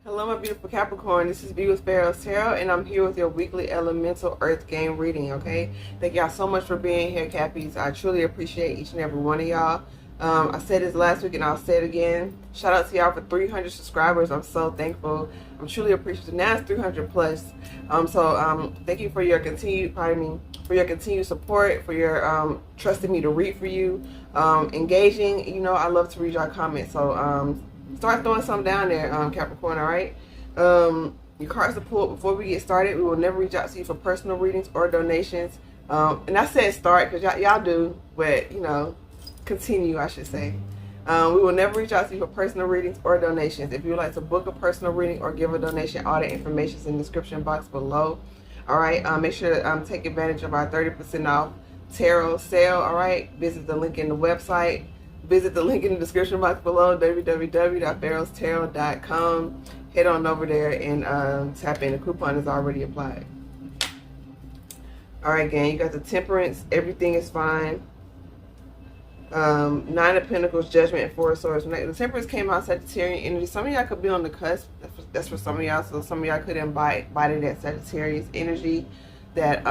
Hello, my beautiful Capricorn. This is V with Pharaohs Tarot, and I'm here with your weekly elemental earth game reading, okay? Thank y'all so much for being here, Cappies. I truly appreciate each and every one of y'all. I said this last week, and I'll say it again. Shout out to y'all for 300 subscribers. I'm so thankful. I'm truly appreciative. Now it's 300 plus. Thank you for your continued, for your continued support, for your trusting me to read for you, engaging. You know, I love to read y'all comments. So, start throwing something down there, Capricorn, all right? Your cards are pulled. Before we get started, we will never reach out to you for personal readings or donations. And I said start because y'all do, but, you know, continue, I should say. We will never reach out to you for personal readings or donations. If you would like to book a personal reading or give a donation, all the information is in the description box below. All right, make sure to take advantage of our 30% off tarot sale, all right? Visit the link in the website. Visit the link in the description box below, www.PharaohsTarot.com. Head on over there and tap in. The coupon is already applied. All right, gang, you got the Temperance. Everything is fine. Nine of Pentacles, Judgment, and Four of Swords. When the Temperance came out, Sagittarian energy. Some of y'all could be on the cusp. That's for some of y'all. So some of y'all could invite that Sagittarius energy that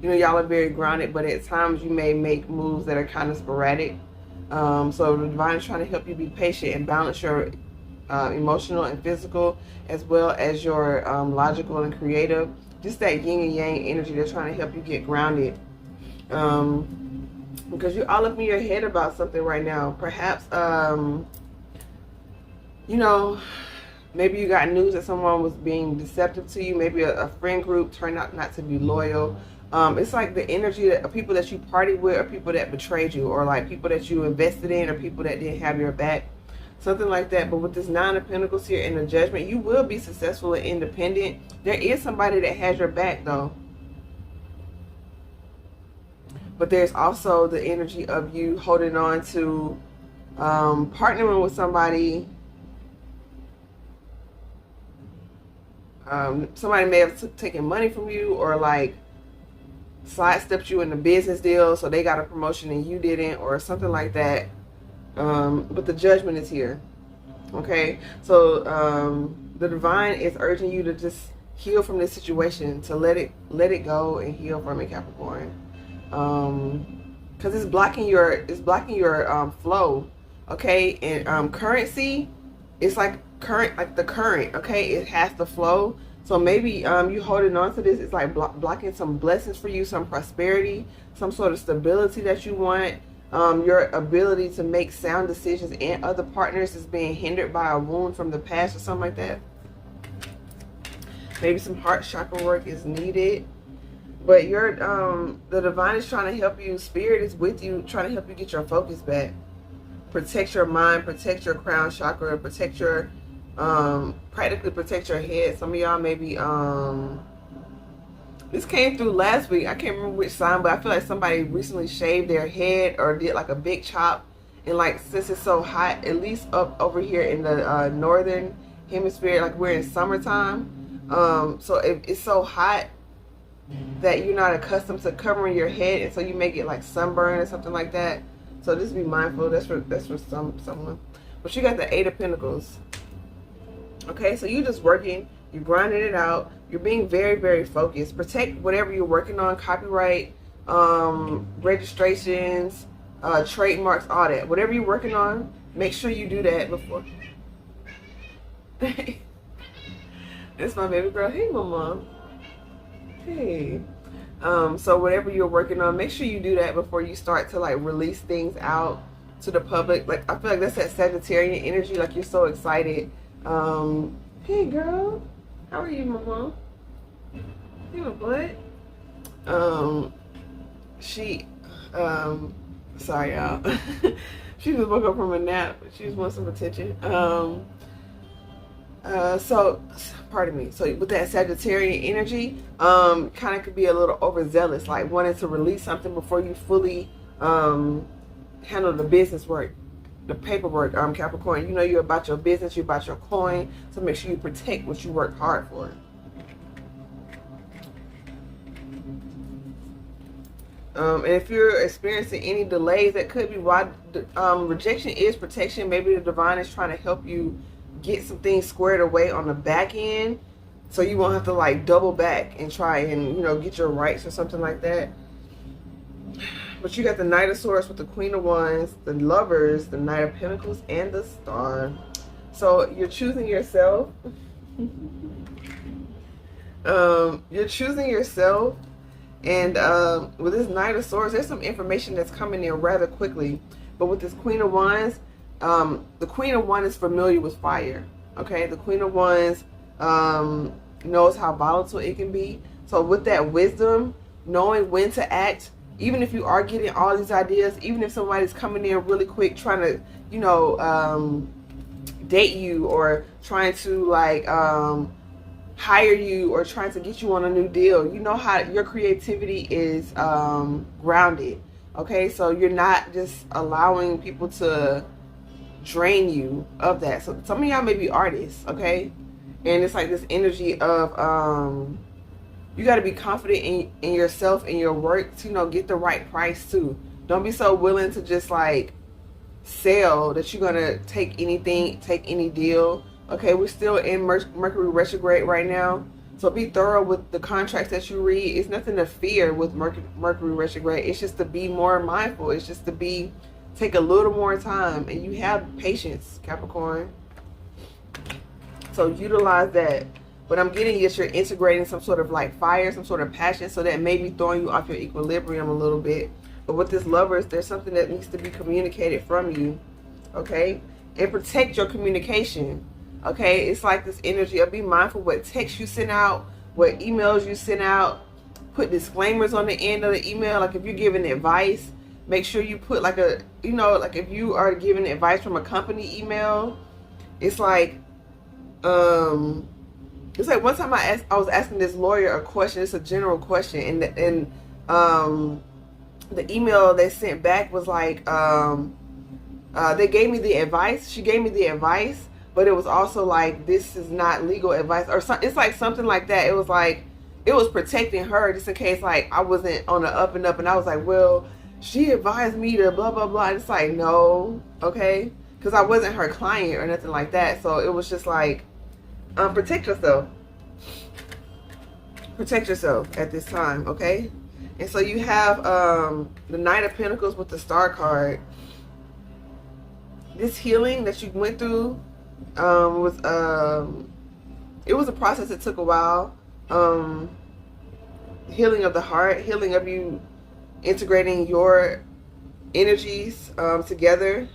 you know, y'all are very grounded, but at times you may make moves that are kind of sporadic. So the divine is trying to help you be patient and balance your emotional and physical, as well as your logical and creative. Just that yin and yang energy. They're trying to help you get grounded. Because you're all up in your head about something right now. Perhaps, you know, maybe you got news that someone was being deceptive to you. Maybe a friend group turned out not to be loyal. It's like the energy that people that you partied with, or people that betrayed you, or like people that you invested in, or people that didn't have your back, something like that. But with this Nine of Pentacles here and the Judgment, you will be successful and independent. There is somebody that has your back though, but there's also the energy of you holding on to partnering with somebody. Somebody may have taken money from you, or like sidestepped you in the business deal, so they got a promotion and you didn't, or something like that. But the Judgment is here. Okay, so the divine is urging you to just heal from this situation, to let it go and heal from it, Capricorn. Because it's blocking your flow. Okay, and currency, it's like the current. Okay, it has to flow. So maybe you holding on to this, it's like blocking some blessings for you, some prosperity, some sort of stability that you want. Your ability to make sound decisions and other partners is being hindered by a wound from the past or something like that. Maybe some heart chakra work is needed. But you're the divine is trying to help you. Spirit is with you, trying to help you get your focus back. Protect your mind, protect your crown chakra, protect your practically protect your head. Some of y'all maybe this came through last week. I can't remember which sign, but I feel like somebody recently shaved their head or did like a big chop. And like, since it's so hot, at least up over here in the northern hemisphere, like we're in summertime, so it's so hot that you're not accustomed to covering your head, and so you may get like sunburn or something like that. So just be mindful. That's for someone. But you got the Eight of Pentacles. Okay, so you're just working, you're grinding it out, you're being very, very focused. Protect whatever you're working on, copyright, registrations, trademarks, all that. Whatever you're working on, make sure you do that before. That's my baby girl. Hey, mama. Hey. So whatever you're working on, make sure you do that before you start to like release things out to the public. Like, I feel like that's that Sagittarian energy, like you're so excited. Hey girl, how are you, mama? You know what? Sorry y'all. She just woke up from a nap. She just wants some attention. So pardon me. So with that Sagittarian energy, kind of could be a little overzealous, like wanting to release something before you fully handle the business work, the paperwork. Capricorn, you know you're about your business, you're about your coin, so make sure you protect what you work hard for. And if you're experiencing any delays, that could be why rejection is protection. Maybe the divine is trying to help you get some things squared away on the back end, so you won't have to like double back and try and, you know, get your rights or something like that. But you got the Knight of Swords with the Queen of Wands, the Lovers, the Knight of Pentacles, and the Star. So you're choosing yourself. You're choosing yourself. And with this Knight of Swords, there's some information that's coming in rather quickly. But with this Queen of Wands, the Queen of Wands is familiar with fire. Okay, the Queen of Wands knows how volatile it can be. So with that wisdom, knowing when to act, even if you are getting all these ideas, even if somebody's coming in really quick trying to, you know, date you, or trying to like hire you, or trying to get you on a new deal, you know how your creativity is grounded. Okay, so you're not just allowing people to drain you of that. So some of y'all may be artists, okay, and it's like this energy of you got to be confident in yourself and your work to, you know, get the right price too. Don't be so willing to just like sell that you're gonna take anything, take any deal. Okay, we're still in Mercury retrograde right now, so be thorough with the contracts that you read. It's nothing to fear with Mercury retrograde. It's just to be more mindful. It's just to be, take a little more time, and you have patience, Capricorn. So utilize that. But I'm getting that you're integrating some sort of like fire, some sort of passion, so that may be throwing you off your equilibrium a little bit. But with this Lovers, there's something that needs to be communicated from you, okay? And protect your communication, okay? It's like this energy of be mindful what texts you send out, what emails you send out. Put disclaimers on the end of the email. Like if you're giving advice, make sure you put like a, you know, like if you are giving advice from a company email, it's like one time I was asking this lawyer a question. It's a general question, and the email they sent back was like, they gave me the advice. She gave me the advice, but it was also like, this is not legal advice, or something. It's like something like that. It was like, it was protecting her just in case like I wasn't on the up and up, and I was like, well, she advised me to blah blah blah. And it's like, no, okay, because I wasn't her client or nothing like that. So it was just like, protect yourself. Protect yourself at this time, okay? And so you have the Knight of Pentacles with the Star card. This healing that you went through was it was a process that took a while. Healing of the heart, healing of you integrating your energies together.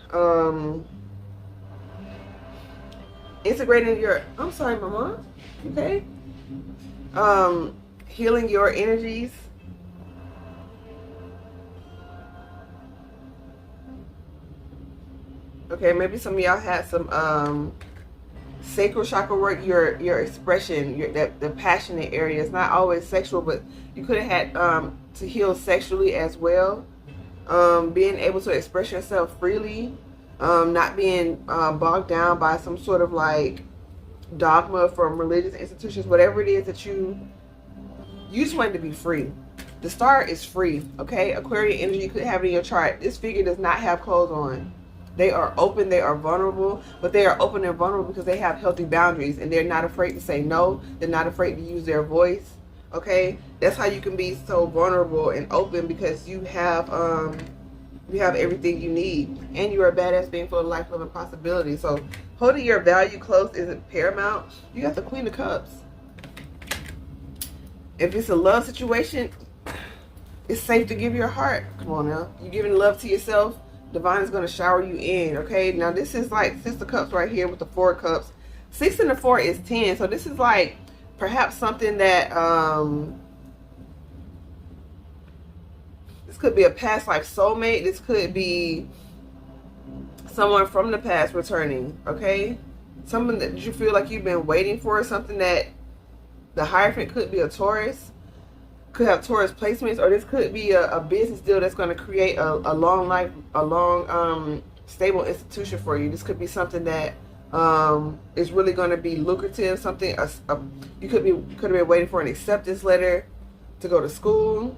Integrating your, I'm sorry, Mama. Okay. Healing your energies. Okay, maybe some of y'all had some sacral chakra work, your expression, the passionate area. It's not always sexual, but you could have had to heal sexually as well. Being able to express yourself freely, not being bogged down by some sort of like dogma from religious institutions, whatever it is that you just want to be free. The Star is free, okay? Aquarian energy, you could have it in your chart. This figure does not have clothes on. They are open, they are vulnerable, but they are open and vulnerable because they have healthy boundaries, and they're not afraid to say no. They're not afraid to use their voice, okay? That's how you can be so vulnerable and open, because you have everything you need, and you're a badass being full of life, love, and possibility. So holding your value close isn't paramount. You got the Queen of Cups. If it's a love situation, it's safe to give your heart. Come on now. You're giving love to yourself. Divine is going to shower you in, okay? Now this is like Six of Cups right here with the Four of Cups. 6 and the 4 is 10. So this is like perhaps something that this could be a past life soulmate. This could be someone from the past returning, okay? Something that you feel like you've been waiting for. Something that the Hierophant could be a Taurus. Could have Taurus placements, or this could be a business deal that's going to create a long life, a long stable institution for you. This could be something that is really going to be lucrative. Something you could have been waiting for an acceptance letter to go to school,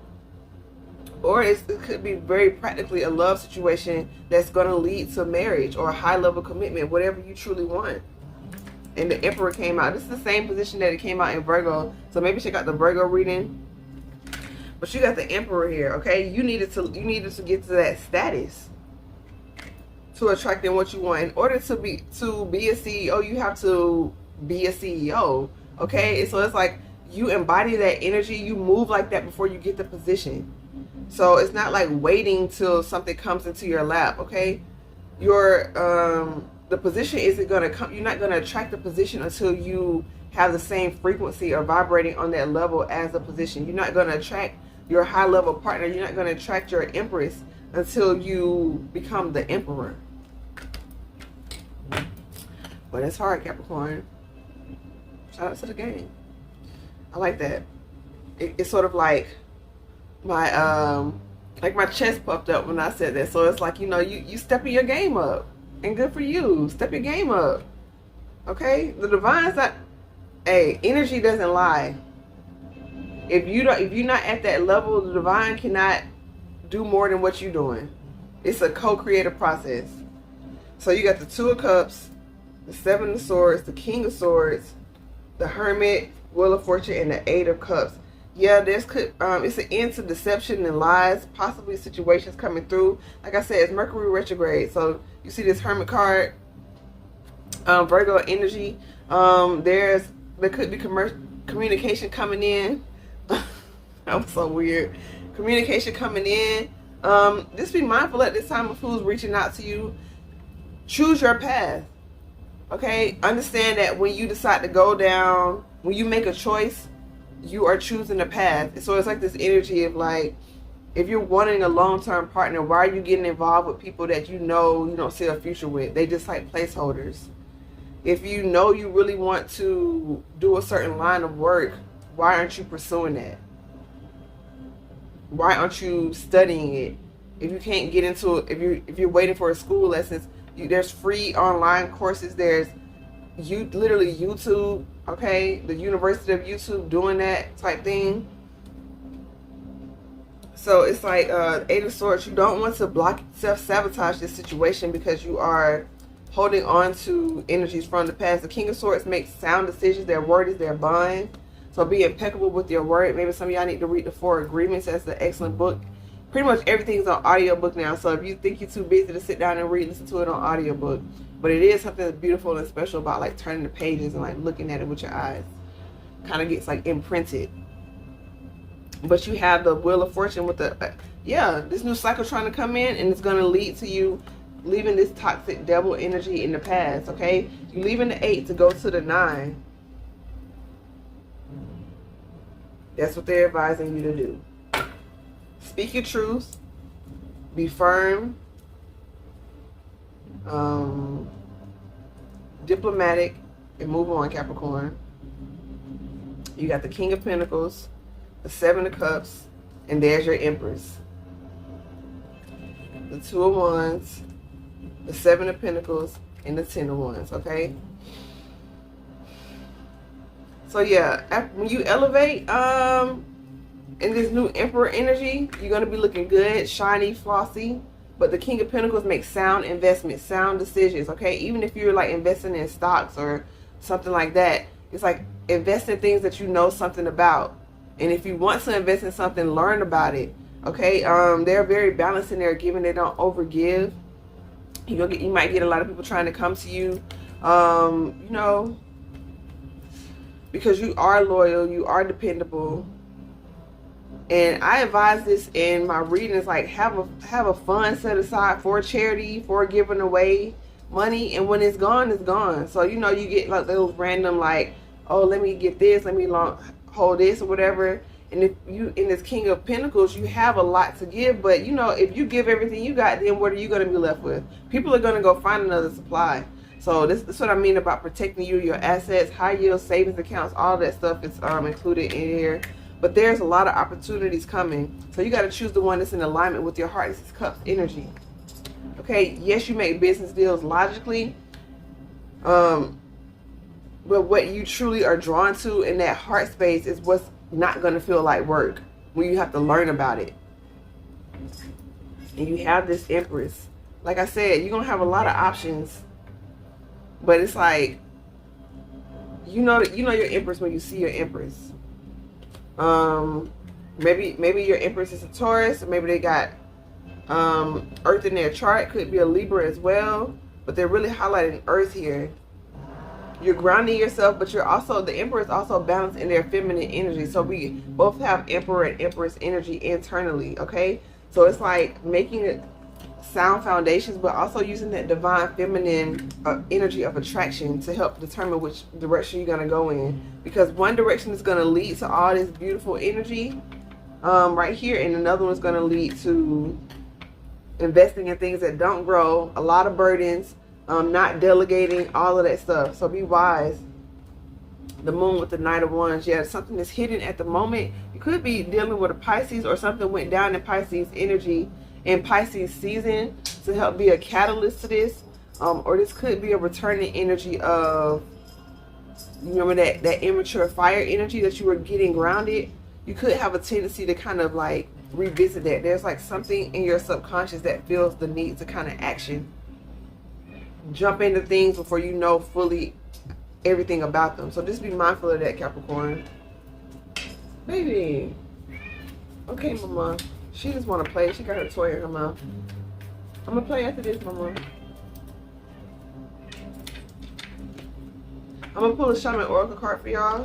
or it could be very practically a love situation that's going to lead to marriage or a high level commitment, whatever you truly want. and the Emperor came out. This is the same position that it came out in Virgo. So maybe check out the Virgo reading. But you got the Emperor here, okay? You needed to get to that status to attract in what you want. In order to be a CEO, you have to be a CEO, okay? So it's like you embody that energy, you move like that before you get the position. So it's not like waiting till something comes into your lap, okay? The position isn't gonna come. You're not gonna attract the position until you have the same frequency or vibrating on that level as the position. You're not gonna attract your high level partner. You're not gonna attract your Empress until you become the Emperor. But it's hard, Capricorn. Shout out to the game. I like that. It's sort of like my chest puffed up when I said that. So it's like, you know, you stepping your game up, and good for you. Step your game up. Okay? The divine's not, hey, energy doesn't lie. If you're not at that level, the divine cannot do more than what you're doing. It's a co-creative process. So you got the Two of Cups, the Seven of Swords, the King of Swords, the Hermit, Wheel of Fortune, and the Eight of Cups. Yeah, it's an end to deception and lies, possibly situations coming through. Like I said, it's Mercury retrograde. So you see this Hermit card, Virgo energy. There could be communication coming in. That was so weird. Communication coming in. Just be mindful at this time of who's reaching out to you. Choose your path. Okay? Understand that when you decide to go down, when you make a choice, you are choosing a path. So it's like this energy of like, if you're wanting a long-term partner, why are you getting involved with people that you know you don't see a future with? They just like placeholders. If you know you really want to do a certain line of work, why aren't you pursuing that? Why aren't you studying it? If you can't get into it, if you're waiting for a school lessons, there's free online courses. There's literally YouTube, okay? The University of YouTube doing that type thing. So it's like Eight of Swords. You don't want to self-sabotage this situation because you are holding on to energies from the past. The King of Swords makes sound decisions. Their word is their bond. So be impeccable with your word. Maybe some of y'all need to read the Four Agreements. That's an excellent book. Pretty much everything's on audiobook now. So if you think you're too busy to sit down and read, listen to it on audiobook. But it is something that's beautiful and special about like turning the pages and like looking at it with your eyes. Kind of gets like imprinted. But you have the Wheel of Fortune with the, this new cycle trying to come in, and it's going to lead to you leaving this toxic devil energy in the past, okay? You're leaving the 8 to go to the 9. That's what they're advising you to do. Speak your truth. Be firm. Diplomatic. And move on, Capricorn. You got the King of Pentacles, the Seven of Cups, and there's your Empress. The Two of Wands, the Seven of Pentacles, and the Ten of Wands, okay? So yeah, when you elevate in this new Emperor energy, you're going to be looking good, shiny, flossy. But the King of Pentacles makes sound investments, sound decisions, okay? Even if you're like investing in stocks or something like that, it's like invest in things that you know something about. And if you want to invest in something, learn about it, okay? They're very balanced in their giving. They don't overgive. You might get a lot of people trying to come to you, you know, because you are loyal, you are dependable. And I advise this in my readings, like have a fund set aside for charity, for giving away money, and when it's gone, it's gone. So you know, you get like those random like, oh, let me get this, let me hold this or whatever. And if you in this King of Pentacles, you have a lot to give, but you know, if you give everything you got, then what are you going to be left with? People are going to go find another supply. So this is what I mean about protecting your assets, high yield savings accounts, all that stuff is included in here. But there's a lot of opportunities coming. So you got to choose the one that's in alignment with your heart. This is Cups energy. Okay, yes, you make business deals logically. But what you truly are drawn to in that heart space is what's not going to feel like work when you have to learn about it. And you have this Empress. Like I said, you're going to have a lot of options. But it's like, you know your Empress when you see your Empress. Maybe your Empress is a Taurus, or maybe they got Earth in their chart. Could be a Libra as well, but they're really highlighting Earth here. You're grounding yourself, but you're also, the Emperor is also balanced in their feminine energy. So we both have Emperor and Empress energy internally, okay? So it's like making it sound foundations, but also using that divine feminine energy of attraction to help determine which direction you're going to go in. Because one direction is going to lead to all this beautiful energy right here, and another one's going to lead to investing in things that don't grow, a lot of burdens, not delegating, all of that stuff. So be wise. The Moon with the Knight of Wands. Yeah, something that's hidden at the moment. You could be dealing with a Pisces, or something went down in Pisces energy in Pisces season to help be a catalyst to this. Or this could be a returning energy of, you remember that immature fire energy that you were getting grounded. You could have a tendency to kind of like revisit that. There's like something in your subconscious that feels the need to kind of action. Jump into things before you know fully everything about them. So just be mindful of that, Capricorn. Baby. Okay, Mama. She just want to play. She got her toy in her mouth. I'm going to play after this, Mama. I'm going to pull a Shaman Oracle card for y'all.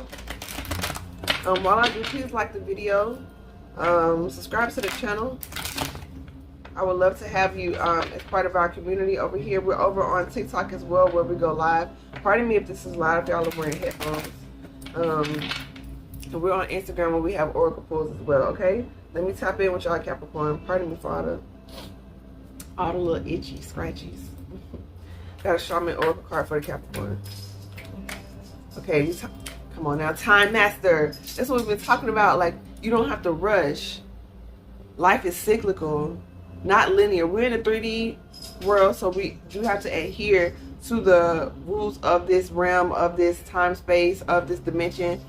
While I do, please like the video. Subscribe to the channel. I would love to have you as part of our community over here. We're over on TikTok as well, where we go live. Pardon me if this is loud, if y'all are wearing headphones. And we're on Instagram where we have oracle pulls as well, okay? Let me tap in with y'all, Capricorn. Pardon me for all the little itchy scratchies. Got a Shaman Oracle card for the Capricorn. Okay, come on now. Time Master. That's what we've been talking about. Like, you don't have to rush. Life is cyclical, not linear. We're in a 3D world, so we do have to adhere to the rules of this realm, of this time space, of this dimension.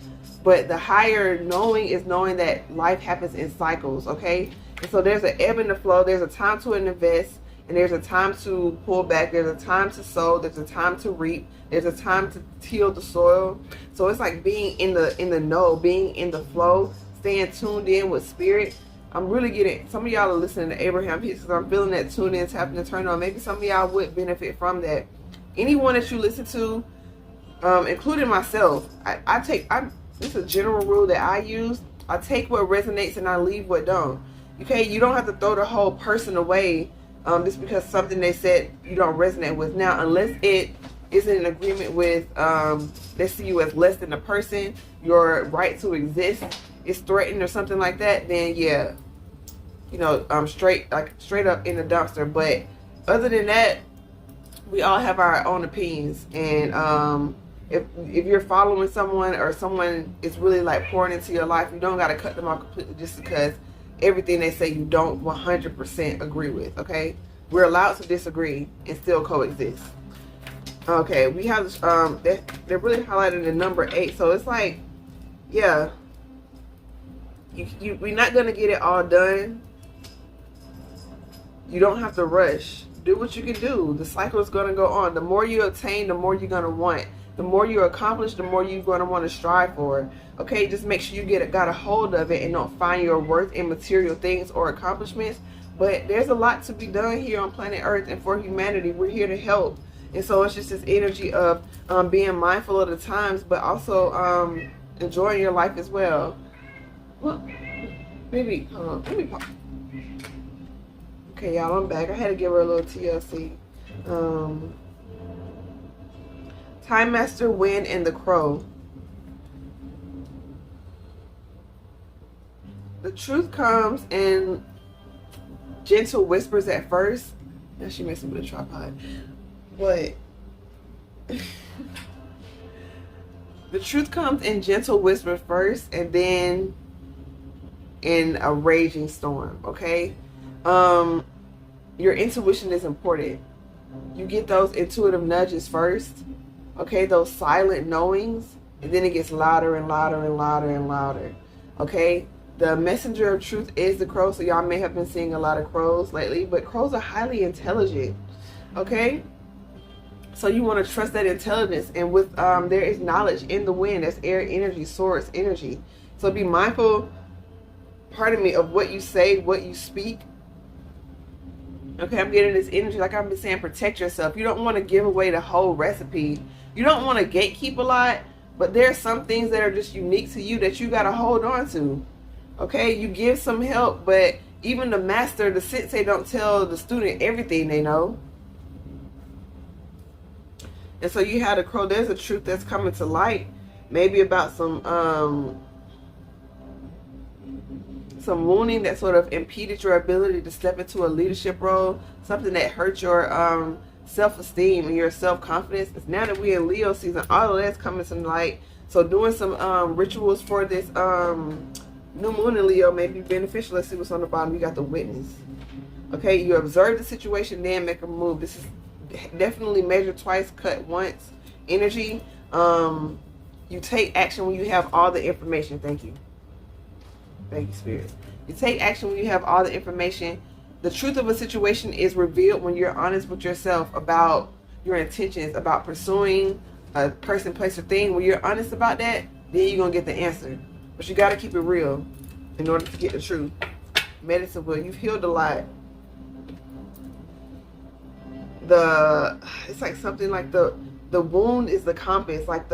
But the higher knowing is knowing that life happens in cycles, okay? And so there's an ebb and a flow. There's a time to invest, and there's a time to pull back. There's a time to sow. There's a time to reap. There's a time to till the soil. So it's like being in the know, being in the flow, staying tuned in with spirit. I'm really getting, some of y'all are listening to Abraham Hicks, because I'm feeling that tune in, tapping and turn on. Maybe some of y'all would benefit from that. Anyone that you listen to, including myself, this is a general rule that I use. I take what resonates and I leave what don't. Okay, you don't have to throw the whole person away just because something they said you don't resonate with. Now, unless it is in agreement with, they see you as less than a person, your right to exist is threatened or something like that, then yeah, you know, straight up in the dumpster. But other than that, we all have our own opinions, and if you're following someone, or someone is really like pouring into your life, you don't got to cut them off completely just because everything they say you don't 100% agree with, okay? We're allowed to disagree and still coexist. Okay, we have, they're really highlighting the number 8, so it's like, yeah, we're not going to get it all done. You don't have to rush. Do what you can do. The cycle is going to go on. The more you attain, the more you're going to want. The more you accomplish, the more you're going to want to strive for. Okay, just make sure you got a hold of it and don't find your worth in material things or accomplishments. But there's a lot to be done here on planet Earth and for humanity. We're here to help. And so it's just this energy of being mindful of the times, but also enjoying your life as well. Well, maybe, hold on, let me pause. Okay, y'all, I'm back. I had to give her a little TLC. Time Master, Wind, and the Crow. The truth comes in gentle whispers at first. Now she messing with a tripod. But the truth comes in gentle whispers first, and then in a raging storm, okay? Your intuition is important. You get those intuitive nudges first, okay? Those silent knowings, and then it gets louder and louder and louder and louder, okay? The messenger of truth is the crow, so y'all may have been seeing a lot of crows lately, but crows are highly intelligent, okay? So you want to trust that intelligence. And with there is knowledge in the wind. That's air energy, source energy. So be mindful, pardon me, of what you say, what you speak. Okay, I'm getting this energy, like I've been saying, protect yourself. You don't want to give away the whole recipe. You don't want to gatekeep a lot, but there's some things that are just unique to you that you got to hold on to. Okay, you give some help, but even the master, the sensei, don't tell the student everything they know. And so you had a crow. There's a truth that's coming to light, maybe about some wounding that sort of impeded your ability to step into a leadership role, something that hurt your self-esteem and your self-confidence. It's now that we're in Leo season, all of that's coming to light. So doing some rituals for this new moon in Leo may be beneficial. Let's see what's on the bottom. You got the Witness. Okay, you observe the situation, then make a move. This is definitely measure twice, cut once energy. You take action when you have all the information. Thank you. Thank you, Spirit. You take action when you have all the information. The truth of a situation is revealed when you're honest with yourself about your intentions, about pursuing a person, place, or thing. When you're honest about that, then you're going to get the answer. But you got to keep it real in order to get the truth. Medicine Wheel, you've healed a lot. It's like something like the wound is the compass, like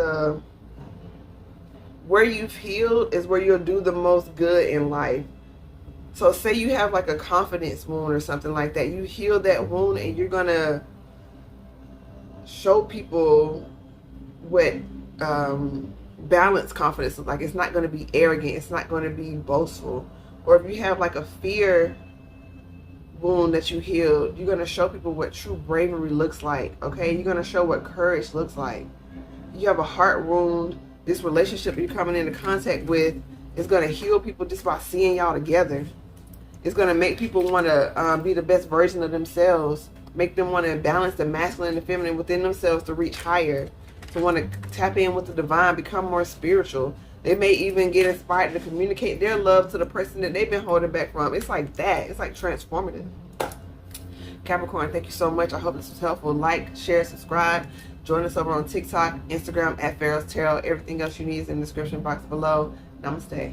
where you've healed is where you'll do the most good in life. So say you have like a confidence wound or something like that. You heal that wound and you're going to show people what balanced confidence is like. It's not going to be arrogant. It's not going to be boastful. Or if you have like a fear wound that you healed, you're going to show people what true bravery looks like. Okay, you're going to show what courage looks like. You have a heart wound. This relationship you're coming into contact with is going to heal people just by seeing y'all together. It's going to make people want to be the best version of themselves, make them want to balance the masculine and the feminine within themselves to reach higher, to want to tap in with the divine, become more spiritual. They may even get inspired to communicate their love to the person that they've been holding back from. It's like that. It's like transformative. Capricorn, thank you so much. I hope this was helpful. Like, share, subscribe. Join us over on TikTok, Instagram at PharaohsTarot. Everything else you need is in the description box below. Namaste.